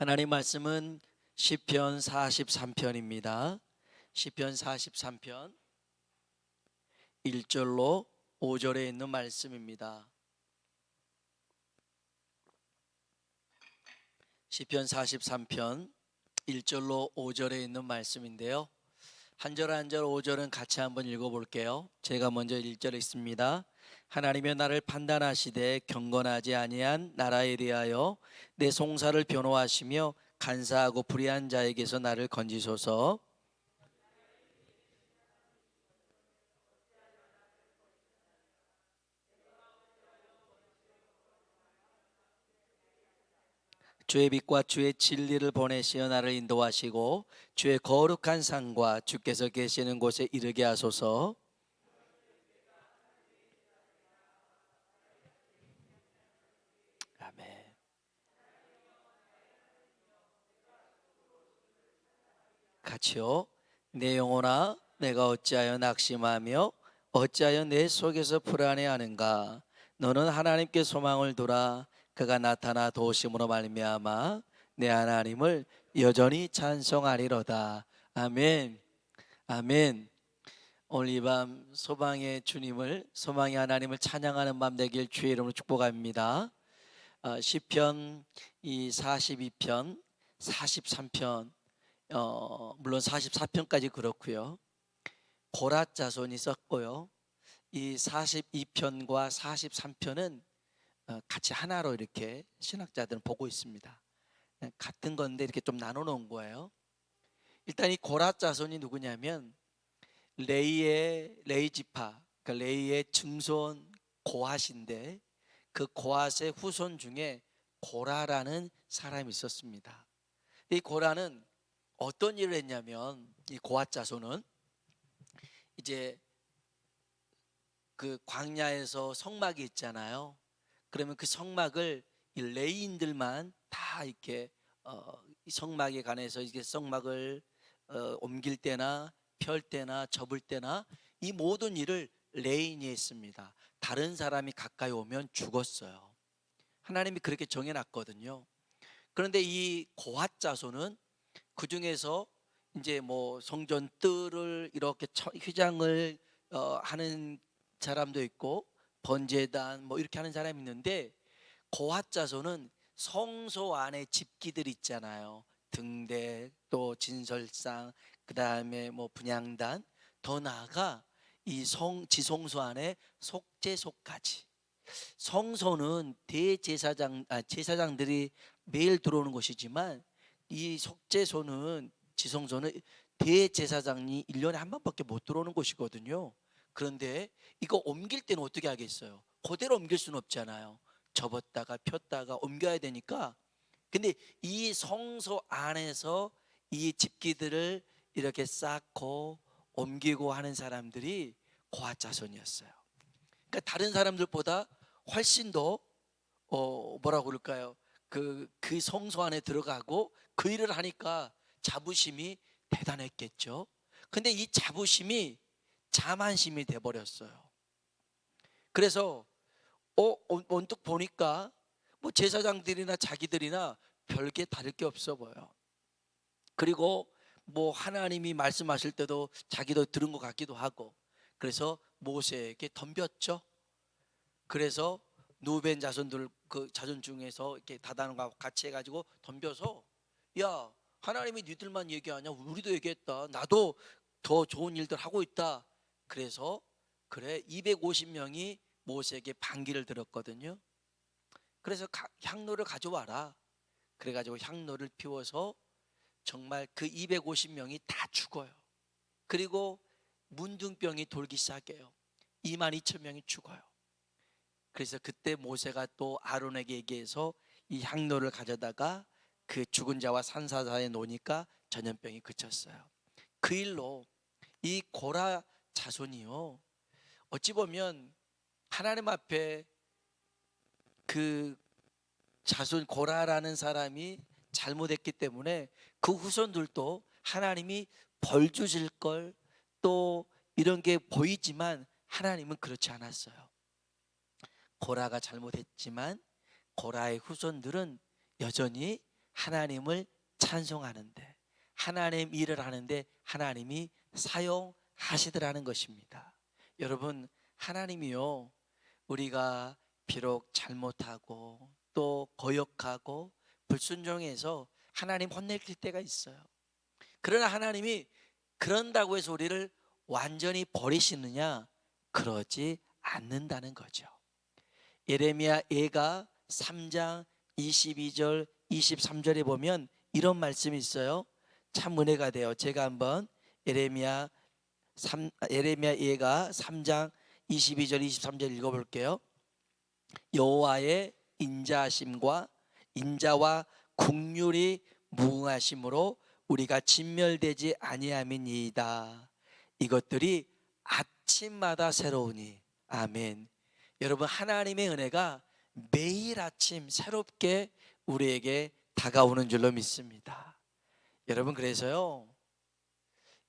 하나님 말씀은 시편 43편입니다. 시편 43편 1절로 5절에 있는 말씀입니다. 시편 43편 1절로 5절에 있는 말씀인데요. 한 절 한 절 5절은 같이 한번 읽어볼게요. 제가 먼저 1절 읽습니다. 하나님여 나를 판단하시되 경건하지 아니한 나라에 대하여 내 송사를 변호하시며 간사하고 불의한 자에게서 나를 건지소서. 주의 빛과 주의 진리를 보내시어 나를 인도하시고 주의 거룩한 산과 주께서 계시는 곳에 이르게 하소서. 아멘. 같이요. 내 영혼아 내가 어찌하여 낙심하며 어찌하여 내 속에서 불안해하는가. 너는 하나님께 소망을 두라. 그가 나타나 도우심으로 말미암아 내 하나님을 여전히 찬송하리로다. 아멘. 아멘. 오늘 이 밤 소망의 주님을, 소망의 하나님을 찬양하는 밤 되길 주의 이름으로 축복합니다. 시편 이 42편 43편 물론 44편까지 그렇고요. 고라 자손이 썼고요. 이 42편과 43편은 같이 하나로 이렇게 신학자들은 보고 있습니다. 같은 건데 이렇게 좀 나눠 놓은 거예요. 일단 이 고라 자손이 누구냐면 레이 지파, 그러니까 레이의 증손 고핫인데 그 고핫의 후손 중에 고라라는 사람이 있었습니다. 이 고라는 어떤 일을 했냐면, 이 고핫 자손은 이제 그 광야에서 성막이 있잖아요. 그러면 그 성막을 이 레이인들만 다 이렇게 이 성막에 관해서 이게 성막을 옮길 때나 펼 때나 접을 때나 이 모든 일을 레인이 했습니다. 다른 사람이 가까이 오면 죽었어요. 하나님이 그렇게 정해놨거든요. 그런데 이 고핫 자손은 그 중에서 이제 뭐 성전 뜰을 이렇게 휘장을 하는 사람도 있고 번제단 뭐 이렇게 하는 사람이 있는데, 고핫 자손은 성소 안에 집기들 있잖아요. 등대, 또 진설상, 그 다음에 뭐 분향단, 더 나아가 이 지성소 안에 속죄소까지. 성소는 제사장들이 매일 들어오는 곳이지만 이 속죄소는, 지성소는 대제사장이 1년에 한 번밖에 못 들어오는 곳이거든요. 그런데 이거 옮길 때는 어떻게 하겠어요? 그대로 옮길 수는 없잖아요. 접었다가 폈다가 옮겨야 되니까. 근데 이 성소 안에서 이 집기들을 이렇게 쌓고 옮기고 하는 사람들이 고핫 자손이었어요. 그러니까 다른 사람들보다 훨씬 더 뭐라고 그럴까요? 그 성소 안에 들어가고 그 일을 하니까 자부심이 대단했겠죠. 근데 이 자부심이 자만심이 돼 버렸어요. 그래서 언뜻 보니까 뭐 제사장들이나 자기들이나 별게 다를 게 없어 보여. 그리고 뭐 하나님이 말씀하실 때도 자기도 들은 것 같기도 하고, 그래서 모세에게 덤볐죠. 그래서 누벤 자손들, 그 자손 중에서 이렇게 다단과 같이 해가지고 덤벼서, 야, 하나님이 니들만 얘기하냐? 우리도 얘기했다. 나도 더 좋은 일들 하고 있다. 그래서 그래 250명이 모세에게 반기를 들었거든요. 그래서 향로를 가져와라. 그래가지고 향로를 피워서 정말 그 250명이 다 죽어요. 그리고 문둥병이 돌기 시작해요. 22,000명이 죽어요. 그래서 그때 모세가 또 아론에게 얘기해서 이 향로를 가져다가 그 죽은 자와 산사사에 놓으니까 전염병이 그쳤어요. 그 일로 이 고라 자손이요, 어찌 보면 하나님 앞에 그 자손 고라라는 사람이 잘못했기 때문에 그 후손들도 하나님이 벌 주실 걸, 또 이런 게 보이지만 하나님은 그렇지 않았어요. 고라가 잘못했지만 고라의 후손들은 여전히 하나님을 찬송하는데, 하나님 일을 하는데 하나님이 사용하시더라는 것입니다. 여러분, 하나님이요, 우리가 비록 잘못하고 또 거역하고 불순종해서 하나님 혼낼 때가 있어요. 그러나 하나님이 그런다고 해서 우리를 완전히 버리시느냐? 그러지 않는다는 거죠. 예레미야 예가 3장 22절 23절에 보면 이런 말씀이 있어요. 참 은혜가 돼요. 제가 한번 예레미야 예가 3장 22절 23절 읽어볼게요. 여호와의 인자하심과 인자와 긍휼이 무궁하심으로 우리가 진멸되지 아니함이니이다. 이것들이 아침마다 새로우니. 아멘. 여러분, 하나님의 은혜가 매일 아침 새롭게 우리에게 다가오는 줄로 믿습니다. 여러분, 그래서요,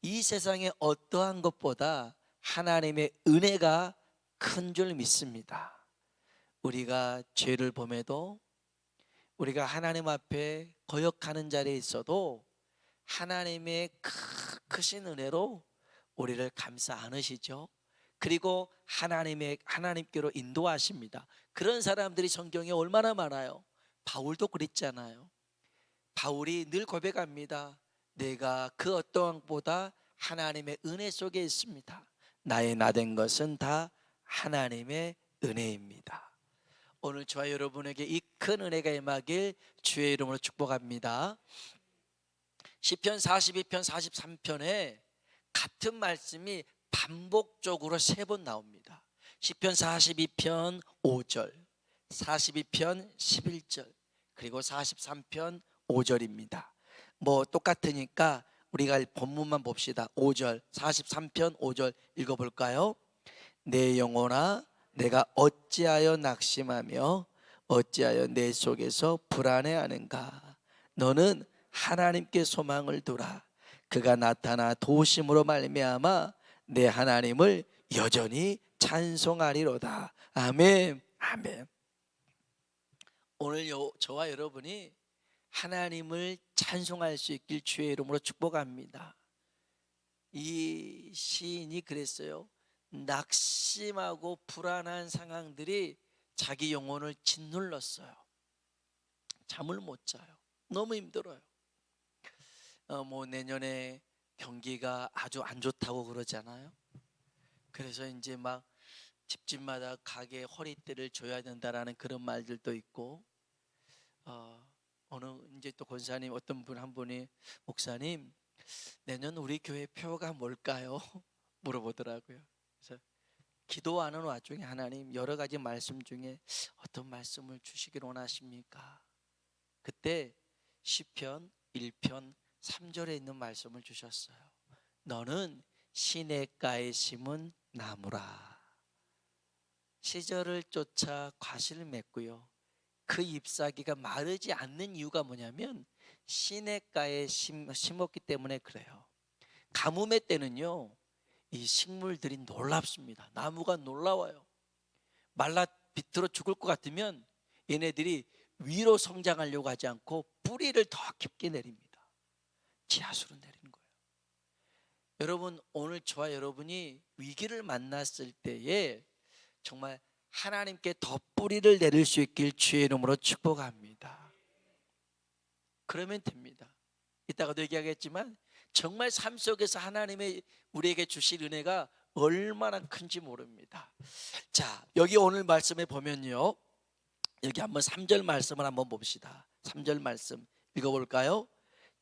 이 세상의 어떠한 것보다 하나님의 은혜가 큰 줄 믿습니다. 우리가 죄를 범해도, 우리가 하나님 앞에 거역하는 자리에 있어도 하나님의 크신 은혜로 우리를 감싸 안으시죠. 그리고 하나님께로 인도하십니다. 그런 사람들이 성경에 얼마나 많아요. 바울도 그랬잖아요. 바울이 늘 고백합니다. 내가 그 어떠한 것보다 하나님의 은혜 속에 있습니다. 나의 나된 것은 다 하나님의 은혜입니다. 오늘 저와 여러분에게 이 큰 은혜가 임하길 주의 이름으로 축복합니다. 시편 42편 43편에 같은 말씀이 반복적으로 3번 나옵니다. 시편 42편 5절, 42편 11절, 그리고 43편 5절입니다. 뭐 똑같으니까 우리가 본문만 봅시다. 5절, 43편 5절 읽어볼까요? 내 영혼아, 내가 어찌하여 낙심하며 어찌하여 내 속에서 불안해하는가? 너는 하나님께 소망을 두라. 그가 나타나 도우심으로 말미암아 내 하나님을 여전히 찬송하리로다. 아멘. 아멘. 오늘 저와 여러분이 하나님을 찬송할 수 있길 주의 이름으로 축복합니다. 이 시인이 그랬어요. 낙심하고 불안한 상황들이 자기 영혼을 짓눌렀어요. 잠을 못 자요. 너무 힘들어요. 뭐 내년에 경기가 아주 안 좋다고 그러잖아요. 그래서 이제 막 집집마다 가게 허리띠를 줘야 된다라는 그런 말들도 있고, 어느 이제 또 권사님 어떤 분 한 분이 목사님 내년 우리 교회 표가 뭘까요? 물어보더라고요. 그래서 기도하는 와중에 하나님 여러 가지 말씀 중에 어떤 말씀을 주시길 원하십니까? 그때 시편 1편 3절에 있는 말씀을 주셨어요. 너는 시냇가에 심은 나무라. 시절을 쫓아 과실을 맺고요, 그 잎사귀가 마르지 않는 이유가 뭐냐면 시냇가에 심었기 때문에 그래요. 가뭄의 때는요, 이 식물들이 놀랍습니다. 나무가 놀라워요. 말라 비틀어 죽을 것 같으면 얘네들이 위로 성장하려고 하지 않고 뿌리를 더 깊게 내립니다. 지하수로 내리는 거예요. 여러분, 오늘 저와 여러분이 위기를 만났을 때에 정말 하나님께 더 뿌리를 내릴 수 있길 주의 이름으로 축복합니다. 그러면 됩니다. 이따가도 얘기하겠지만 정말 삶 속에서 하나님의 우리에게 주실 은혜가 얼마나 큰지 모릅니다. 자, 여기 오늘 말씀에 보면요, 여기 한번 3절 말씀을 한번 봅시다. 3절 말씀 읽어볼까요?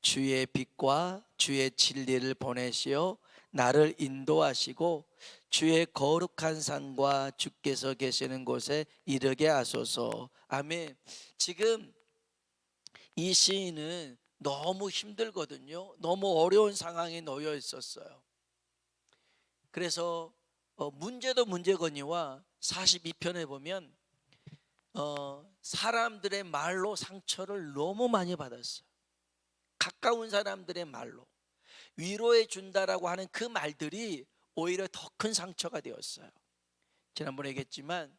주의 빛과 주의 진리를 보내시어 나를 인도하시고 주의 거룩한 산과 주께서 계시는 곳에 이르게 하소서. 아멘. 지금 이 시인은 너무 힘들거든요. 너무 어려운 상황에 놓여 있었어요. 그래서 문제도 문제거니와 42편에 보면 사람들의 말로 상처를 너무 많이 받았어요. 가까운 사람들의 말로 위로해 준다라고 하는 그 말들이 오히려 더 큰 상처가 되었어요. 지난번에 얘기했지만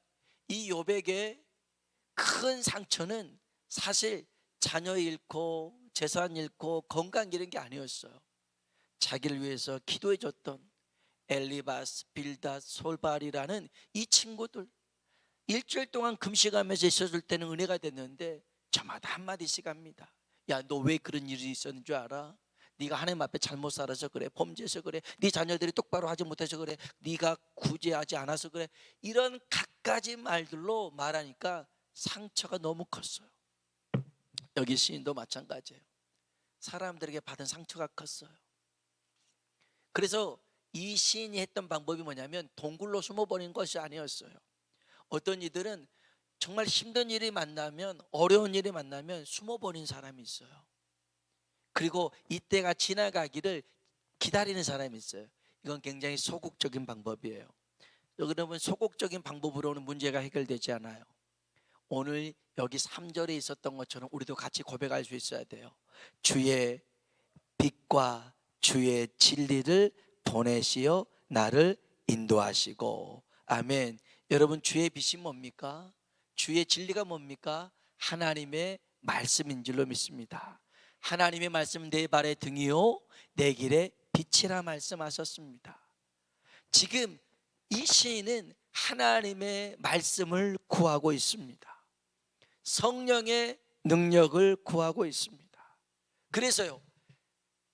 이 욥에게 큰 상처는 사실 자녀 잃고 재산 잃고 건강 잃은 게 아니었어요. 자기를 위해서 기도해 줬던 엘리바스, 빌닷, 솔발이라는 이 친구들, 일주일 동안 금식하면서 있어줄 때는 은혜가 됐는데 저마다 한마디씩 합니다. 야, 너 왜 그런 일이 있었는 줄 알아? 네가 하나님 앞에 잘못 살아서 그래, 범죄해서 그래, 네 자녀들이 똑바로 하지 못해서 그래, 네가 구제하지 않아서 그래. 이런 갖가지 말들로 말하니까 상처가 너무 컸어요. 여기 시인도 마찬가지예요. 사람들에게 받은 상처가 컸어요. 그래서 이 시인이 했던 방법이 뭐냐면 동굴로 숨어버린 것이 아니었어요. 어떤 이들은 정말 힘든 일이 만나면, 어려운 일이 만나면 숨어버린 사람이 있어요. 그리고 이때가 지나가기를 기다리는 사람이 있어요. 이건 굉장히 소극적인 방법이에요. 여러분, 소극적인 방법으로는 문제가 해결되지 않아요. 오늘 여기 3절에 있었던 것처럼 우리도 같이 고백할 수 있어야 돼요. 주의 빛과 주의 진리를 보내시어 나를 인도하시고. 아멘. 여러분, 주의 빛이 뭡니까? 주의 진리가 뭡니까? 하나님의 말씀인 줄로 믿습니다. 하나님의 말씀 내 발의 등이요 내 길의 빛이라 말씀하셨습니다. 지금 이 시인은 하나님의 말씀을 구하고 있습니다. 성령의 능력을 구하고 있습니다. 그래서요,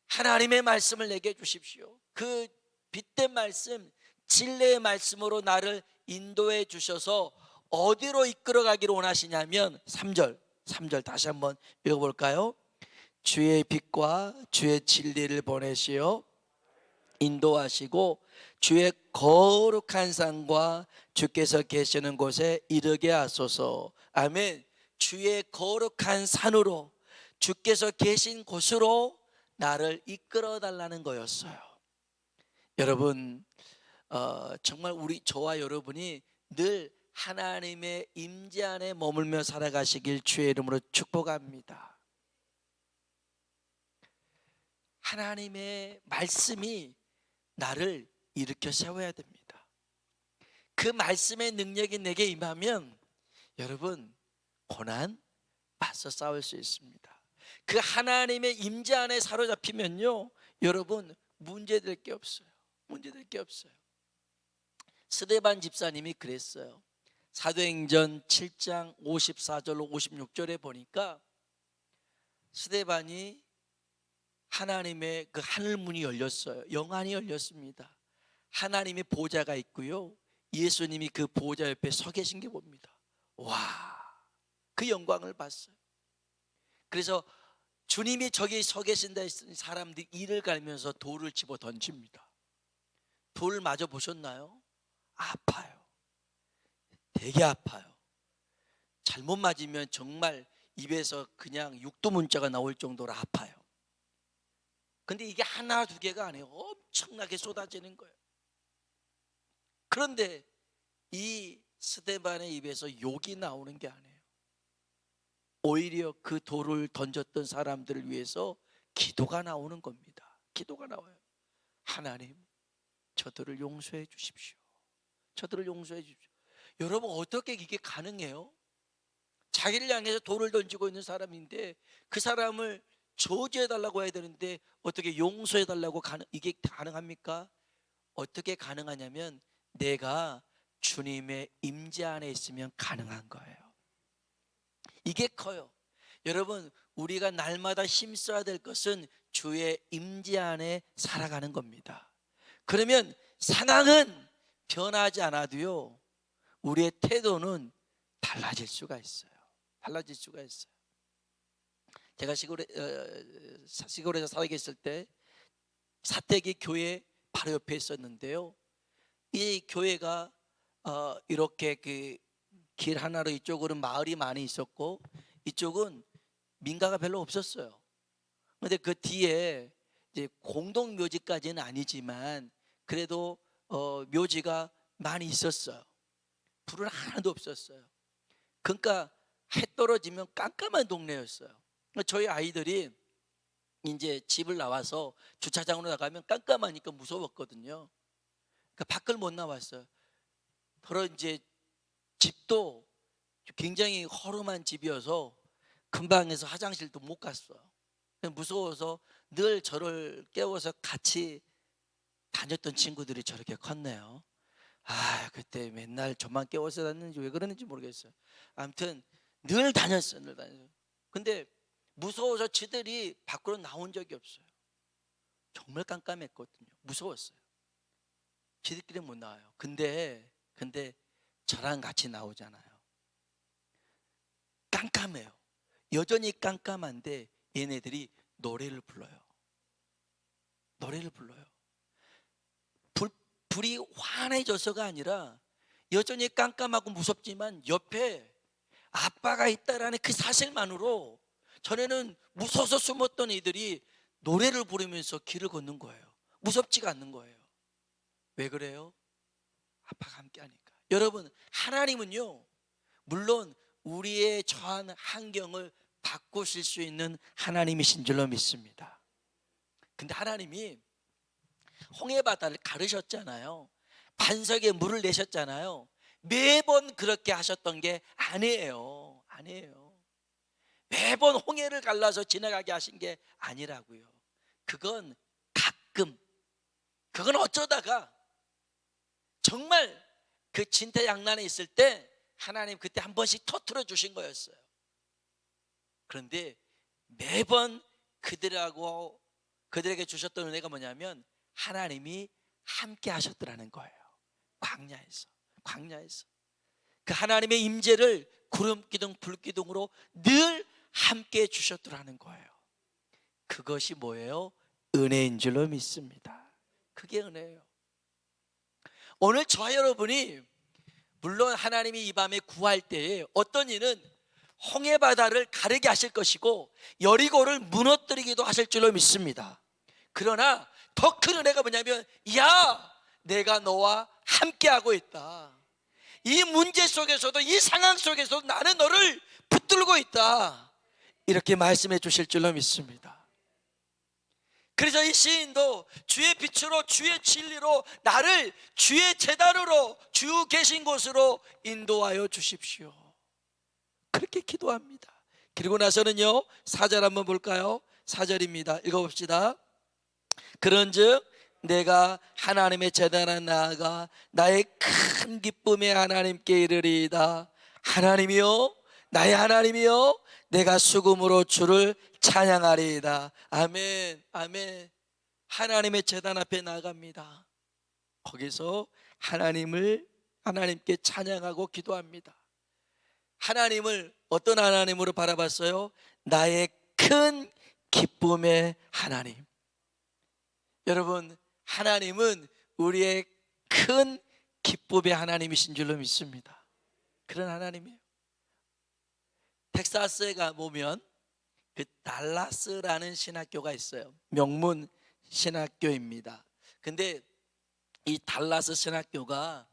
하나님의 말씀을 내게 주십시오. 그 빛된 말씀, 진리의 말씀으로 나를 인도해 주셔서 어디로 이끌어 가기를 원하시냐면 3절 다시 한번 읽어볼까요? 주의 빛과 주의 진리를 보내시어 인도하시고 주의 거룩한 산과 주께서 계시는 곳에 이르게 하소서. 아멘. 주의 거룩한 산으로, 주께서 계신 곳으로 나를 이끌어 달라는 거였어요. 여러분, 정말 저와 여러분이 늘 하나님의 임재 안에 머물며 살아가시길 주의 이름으로 축복합니다. 하나님의 말씀이 나를 일으켜 세워야 됩니다. 그 말씀의 능력이 내게 임하면 여러분, 고난 맞서 싸울 수 있습니다. 그 하나님의 임재 안에 사로잡히면요, 여러분, 문제될 게 없어요. 문제될 게 없어요. 스데반 집사님이 그랬어요. 사도행전 7장 54절로 56절에 보니까 스데반이 하나님의 그 하늘문이 열렸어요. 영안이 열렸습니다. 하나님의 보좌가 있고요, 예수님이 그 보좌 옆에 서 계신 게 봅니다. 와, 그 영광을 봤어요. 그래서 주님이 저기 서 계신다 했으니 사람들이 이를 갈면서 돌을 집어 던집니다. 돌 맞아 보셨나요? 아파요. 되게 아파요. 잘못 맞으면 정말 입에서 그냥 육두문자가 나올 정도로 아파요. 근데 이게 하나 두 개가 아니에요. 엄청나게 쏟아지는 거예요. 그런데 이 스데반의 입에서 욕이 나오는 게 아니에요. 오히려 그 돌을 던졌던 사람들을 위해서 기도가 나오는 겁니다. 기도가 나와요. 하나님, 저들을 용서해 주십시오. 저들을 용서해 주십시오. 여러분, 어떻게 이게 가능해요? 자기를 향해서 돌을 던지고 있는 사람인데 그 사람을 저주해 달라고 해야 되는데 어떻게 용서해 달라고 이게 가능합니까? 어떻게 가능하냐면 내가 주님의 임재 안에 있으면 가능한 거예요. 이게 커요. 여러분, 우리가 날마다 힘써야 될 것은 주의 임재 안에 살아가는 겁니다. 그러면 상황은 변하지 않아도요, 우리의 태도는 달라질 수가 있어요. 달라질 수가 있어요. 제가 시골에서 살고 있을 때 사택이 교회 바로 옆에 있었는데요, 이 교회가 이렇게 그 길 하나로 이쪽으로는 마을이 많이 있었고 이쪽은 민가가 별로 없었어요. 그런데 그 뒤에 이제 공동 묘지까지는 아니지만 그래도 묘지가 많이 있었어요. 불은 하나도 없었어요. 그러니까 해 떨어지면 깜깜한 동네였어요. 저희 아이들이 이제 집을 나와서 주차장으로 나가면 깜깜하니까 무서웠거든요. 그러니까 밖을 못 나왔어요. 그런 이제 집도 굉장히 허름한 집이어서 근방에서 화장실도 못 갔어. 무서워서 늘 저를 깨워서 같이 다녔던 친구들이 저렇게 컸네요. 그때 맨날 저만 깨워서 다녔는지 왜 그러는지 모르겠어요. 아무튼 늘 다녔어요. 늘 다녔어요. 근데 무서워서 지들이 밖으로 나온 적이 없어요. 정말 깜깜했거든요. 무서웠어요. 지들끼리 못 나와요. 근데 저랑 같이 나오잖아요. 깜깜해요. 여전히 깜깜한데 얘네들이 노래를 불러요. 노래를 불러요. 불이 환해져서가 아니라 여전히 깜깜하고 무섭지만 옆에 아빠가 있다라는 그 사실만으로 전에는 무서워서 숨었던 이들이 노래를 부르면서 길을 걷는 거예요. 무섭지가 않는 거예요. 왜 그래요? 아빠가 함께 하니까. 여러분, 하나님은요, 물론 우리의 처한 환경을 바꾸실 수 있는 하나님이신 줄로 믿습니다. 근데 하나님이 홍해바다를 가르셨잖아요. 반석에 물을 내셨잖아요. 매번 그렇게 하셨던 게 아니에요. 매번 홍해를 갈라서 지나가게 하신 게 아니라고요. 그건 가끔, 그건 어쩌다가 정말 그 진퇴양난에 있을 때 하나님 그때 한 번씩 터뜨려 주신 거였어요. 그런데 매번 그들에게 주셨던 은혜가 뭐냐면 하나님이 함께 하셨더라는 거예요. 광야에서 그 하나님의 임재를 구름기둥 불기둥으로 늘 함께 주셨더라는 거예요. 그것이 뭐예요? 은혜인 줄로 믿습니다. 그게 은혜예요. 오늘 저와 여러분이 물론 하나님이 이 밤에 구할 때에 어떤 이는 홍해바다를 가르게 하실 것이고 여리고를 무너뜨리기도 하실 줄로 믿습니다. 그러나 더 큰 은혜가 뭐냐면 내가 너와 함께하고 있다. 이 문제 속에서도 이 상황 속에서도 나는 너를 붙들고 있다. 이렇게 말씀해 주실 줄로 믿습니다. 그래서 이 시인도 주의 빛으로 주의 진리로 나를 주의 제단으로 주 계신 곳으로 인도하여 주십시오. 그렇게 기도합니다. 그리고 나서는요 4절 한번 볼까요? 4절입니다. 읽어봅시다. 그런즉 내가 하나님의 제단에 나아가 나의 큰 기쁨의 하나님께 이르리이다. 하나님이여, 나의 하나님이여, 내가 수금으로 주를 찬양하리이다. 아멘, 아멘. 하나님의 제단 앞에 나갑니다. 거기서 하나님께 찬양하고 기도합니다. 하나님을 어떤 하나님으로 바라봤어요? 나의 큰 기쁨의 하나님. 여러분, 하나님은 우리의 큰 기쁨의 하나님이신 줄로 믿습니다. 그런 하나님이에요. 텍사스에 가보면 그 달라스라는 신학교가 있어요. 명문 신학교입니다. 근데 이 달라스 신학교가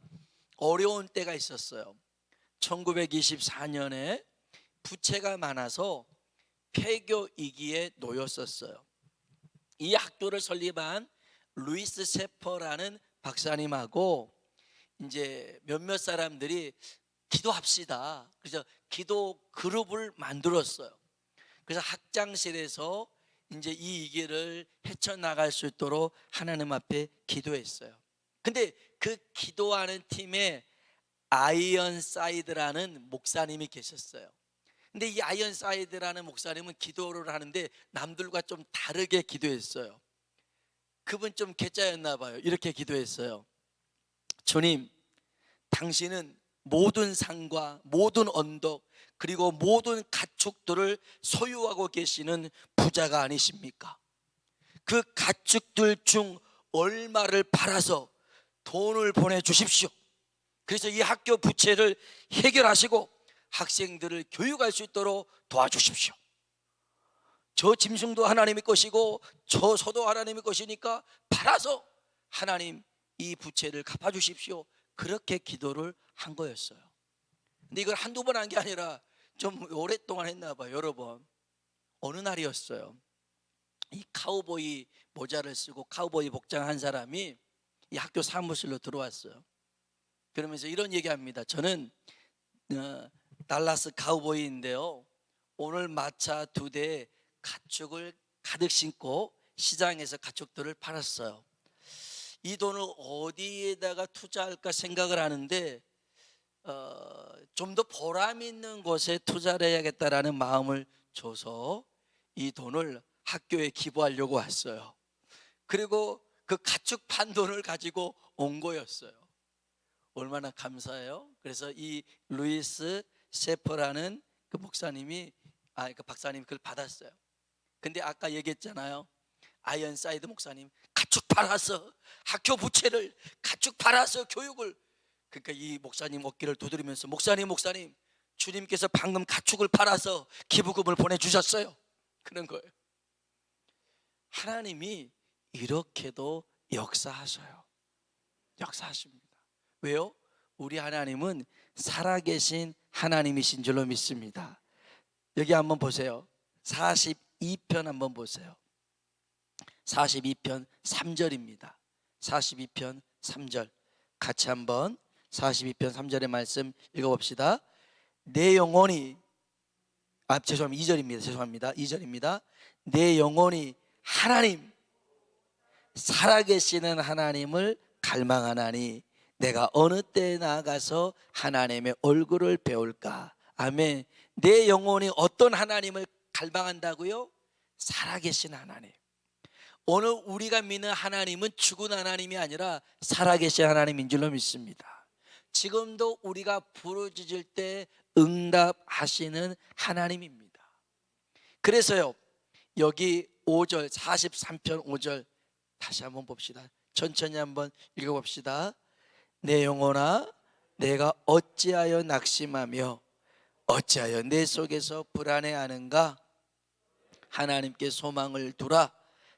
어려운 때가 있었어요. 1924년에 부채가 많아서 폐교 위기에 놓였었어요. 이 학교를 설립한 루이스 세퍼라는 박사님하고 이제 몇몇 사람들이 기도합시다. 그래서 기도 그룹을 만들었어요. 그래서 학장실에서 이제 이 위기를 헤쳐나갈 수 있도록 하나님 앞에 기도했어요. 근데 그 기도하는 팀에 아이언사이드라는 목사님이 계셨어요. 근데 이 아이언사이드라는 목사님은 기도를 하는데 남들과 좀 다르게 기도했어요. 그분 좀 괴짜였나 봐요. 이렇게 기도했어요. 주님, 당신은 모든 산과 모든 언덕 그리고 모든 가축들을 소유하고 계시는 부자가 아니십니까? 그 가축들 중 얼마를 팔아서 돈을 보내주십시오. 그래서 이 학교 부채를 해결하시고 학생들을 교육할 수 있도록 도와주십시오. 저 짐승도 하나님의 것이고 저 소도 하나님의 것이니까 팔아서 하나님 이 부채를 갚아주십시오. 그렇게 기도를 한 거였어요. 근데 이걸 한두 번 한 게 아니라 좀 오랫동안 했나 봐요. 여러 번. 어느 날이었어요. 이 카우보이 모자를 쓰고 카우보이 복장한 사람이 이 학교 사무실로 들어왔어요. 그러면서 이런 얘기합니다. 저는 달라스 카우보이인데요, 오늘 마차 2대에 가축을 가득 싣고 시장에서 가축들을 팔았어요. 이 돈을 어디에다가 투자할까 생각을 하는데 좀 더 보람 있는 곳에 투자를 해야겠다라는 마음을 줘서 이 돈을 학교에 기부하려고 왔어요. 그리고 그 가축 판 돈을 가지고 온 거였어요. 얼마나 감사해요. 그래서 이 루이스 세퍼라는 그 목사님이 그 박사님 그걸 받았어요. 근데 아까 얘기했잖아요. 아이언사이드 목사님 가축 팔아서 학교 부채를 가축 팔아서 교육을, 그러니까 이 목사님 어깨를 두드리면서 목사님 주님께서 방금 가축을 팔아서 기부금을 보내주셨어요. 그런 거예요. 하나님이 이렇게도 역사하셔요. 역사하십니다. 왜요? 우리 하나님은 살아계신 하나님이신 줄로 믿습니다. 여기 한번 보세요. 42편 한번 보세요. 42편 3절입니다. 42편 3절 같이 한번 42편 3절의 말씀 읽어봅시다. 내 영혼이 죄송합니다. 2절입니다. 죄송합니다. 2절입니다. 내 영혼이 하나님 살아계시는 하나님을 갈망하나니 내가 어느 때에 나아가서 하나님의 얼굴을 배울까. 아멘. 내 영혼이 어떤 하나님을 갈망한다고요? 살아계신 하나님. 오늘 우리가 믿는 하나님은 죽은 하나님이 아니라 살아계신 하나님인 줄로 믿습니다. 지금도 우리가 부르짖을 때 응답하시는 하나님입니다. 그래서요, 여기 5절 43편 5절 다시 한번 봅시다. 천천히 한번 읽어봅시다. 내 영혼아 내가 어찌하여 낙심하며 어찌하여 내 속에서 불안해하는가. 하나님께 소망을 두라.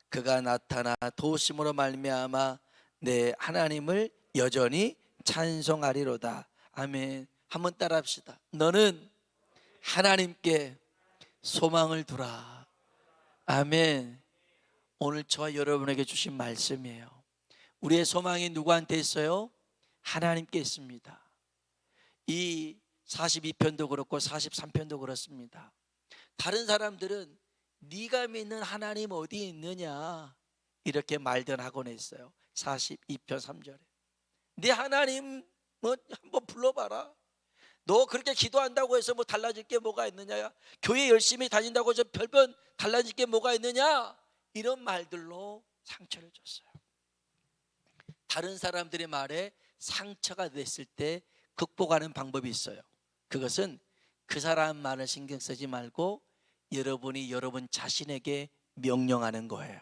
그가 나타나 도우심으로 말미암아 내 하나님을 여전히 찬송하리로다. 아멘. 한번 따라합시다. 너는 하나님께 소망을 두라. 아멘. 오늘 저와 여러분에게 주신 말씀이에요. 우리의 소망이 누구한테 있어요? 하나님께 있습니다. 이 42편도 그렇고 43편도 그렇습니다. 다른 사람들은 네가 믿는 하나님 어디 있느냐 이렇게 말들 하곤 했어요. 42편 3절에 네 하나님 뭐 한번 불러봐라. 너 그렇게 기도한다고 해서 뭐 달라질 게 뭐가 있느냐, 교회 열심히 다닌다고 해서 별별 달라질 게 뭐가 있느냐, 이런 말들로 상처를 줬어요. 다른 사람들의 말에 상처가 됐을 때 극복하는 방법이 있어요. 그것은 그 사람 말을 신경 쓰지 말고 여러분이 여러분 자신에게 명령하는 거예요.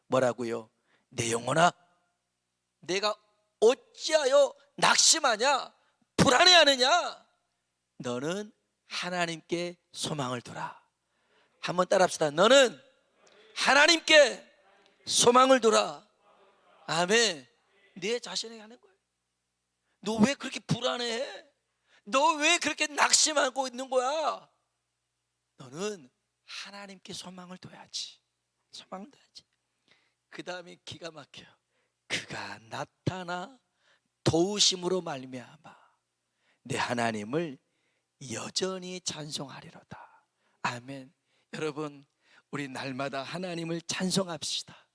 뭐라고요? 내 영혼아 내가 어찌하여 낙심하냐 불안해하느냐. 너는 하나님께 소망을 두라. 한번 따라합시다. 너는 하나님께 소망을 두라. 아멘. 네 자신에게 하는 거예요. 너 왜 그렇게 불안해? 너 왜 그렇게 낙심하고 있는 거야? 너는 하나님께 소망을 둬야지. 소망을 둬야지. 그 다음에 기가 막혀요. 그가 나타나 도우심으로 말미암아 내 하나님을 여전히 찬송하리로다. 아멘. 여러분, 우리 날마다 하나님을 찬송합시다.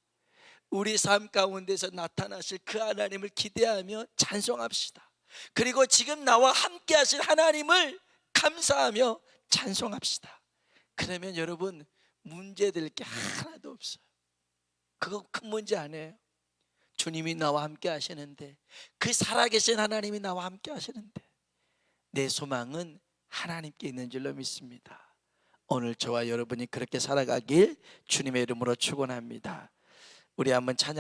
우리 삶 가운데서 나타나실 그 하나님을 기대하며 찬송합시다. 그리고 지금 나와 함께 하실 하나님을 감사하며 찬송합시다. 그러면 여러분 문제될 게 하나도 없어요. 그거 큰 문제 아니에요. 주님이 나와 함께 하시는데, 그 살아계신 하나님이 나와 함께 하시는데 내 소망은 하나님께 있는 줄로 믿습니다. 오늘 저와 여러분이 그렇게 살아가길 주님의 이름으로 축원합니다. 우리 한번 찬양